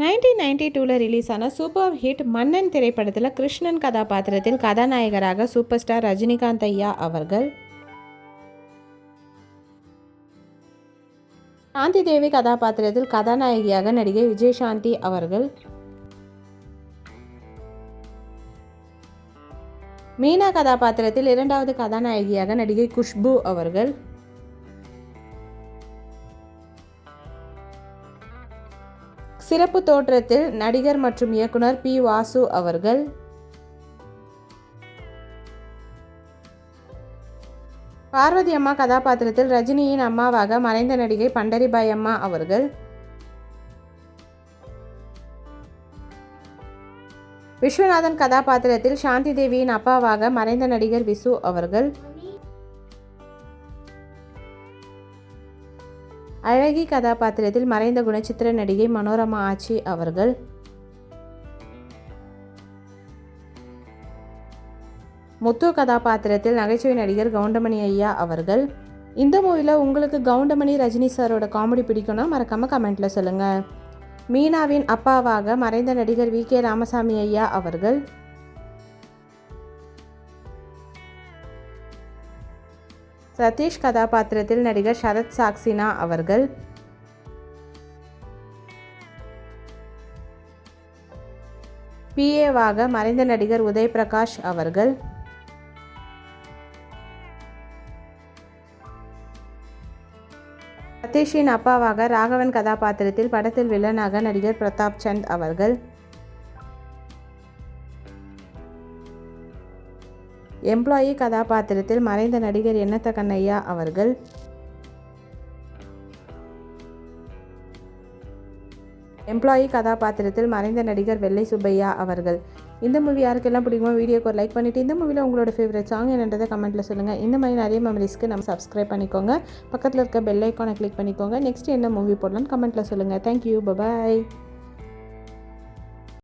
1992 release ஆன super hit மன்னன் திரைப்படத்தில் கிருஷ்ணன் கதாபாத்திரத்தில் கதாநாயகராக சூப்பர் ஸ்டார் ரஜினிகாந்த் ஐயா அவர்கள், சாந்தி தேவி கதாபாத்திரத்தில் கதாநாயகியாக நடிகை விஜயசாந்தி அவர்கள், மீனா கதாபாத்திரத்தில் இரண்டாவது கதாநாயகியாக நடிகை குஷ்பு அவர்கள், சிறப்பு தோற்றத்தில் நடிகர் மற்றும் இயக்குனர் பி. வாசு அவர்கள், பார்வதி அம்மா கதாபாத்திரத்தில் ரஜினியின் அம்மாவாக மறைந்த நடிகை பண்டரிபாய் அம்மா அவர்கள், விஸ்வநாதன் கதாபாத்திரத்தில் சாந்தி தேவியின் அப்பாவாக மறைந்த நடிகர் விசு அவர்கள், அழகி கதாபாத்திரத்தில் மறைந்த குணச்சித்திர நடிகை மனோரமா ஆச்சி அவர்கள், முத்து கதாபாத்திரத்தில் நகைச்சுவை நடிகர் கவுண்டமணி ஐயா அவர்கள். இந்த மூவியில் உங்களுக்கு கவுண்டமணி ரஜினி சாரோட காமெடி பிடிக்கும்னா மறக்காமல் கமெண்ட்டில் சொல்லுங்கள். மீனாவின் அப்பாவாக மறைந்த நடிகர் வி. கே. ராமசாமி ஐயா அவர்கள், சதீஷ் கதாபாத்திரத்தில் நடிகர் சரத் சாக்சினா அவர்கள், பிஏவாக மறைந்த நடிகர் உதய் பிரகாஷ் அவர்கள், சதீஷின் அப்பாவாக ராகவன் கதாபாத்திரத்தில் படத்தில் வில்லனாக நடிகர் பிரதாப் சந்த் அவர்கள், எம்ப்ளாயி கதாபாத்திரத்தில் மறைந்த நடிகர் எண்ணத்த கண்ணையா அவர்கள், எம்ப்ளாயி கதாபாத்திரத்தில் மறைந்த நடிகர் வெள்ளை சுப்பையா அவர்கள். இந்த மூவி யாருக்கெல்லாம் பிடிக்குமோ வீடியோக்கு ஒரு லைக் பண்ணிவிட்டு இந்த மூவியில் உங்களோட ஃபேவரட் சாங் என்னன்றதை கமெண்ட்டில் சொல்லுங்கள். இந்த மாதிரி நிறைய மெமரிஸ்க்கு நம்ம சப்ஸ்கிரைப் பண்ணிக்கோங்க. பக்கத்தில் இருக்க பெல் ஐக்கானை கிளிக் பண்ணிக்கோங்க. நெக்ஸ்ட் என்ன மூவி போடலான்னு கமெண்ட்டில் சொல்லுங்கள். Thank you, bye bye.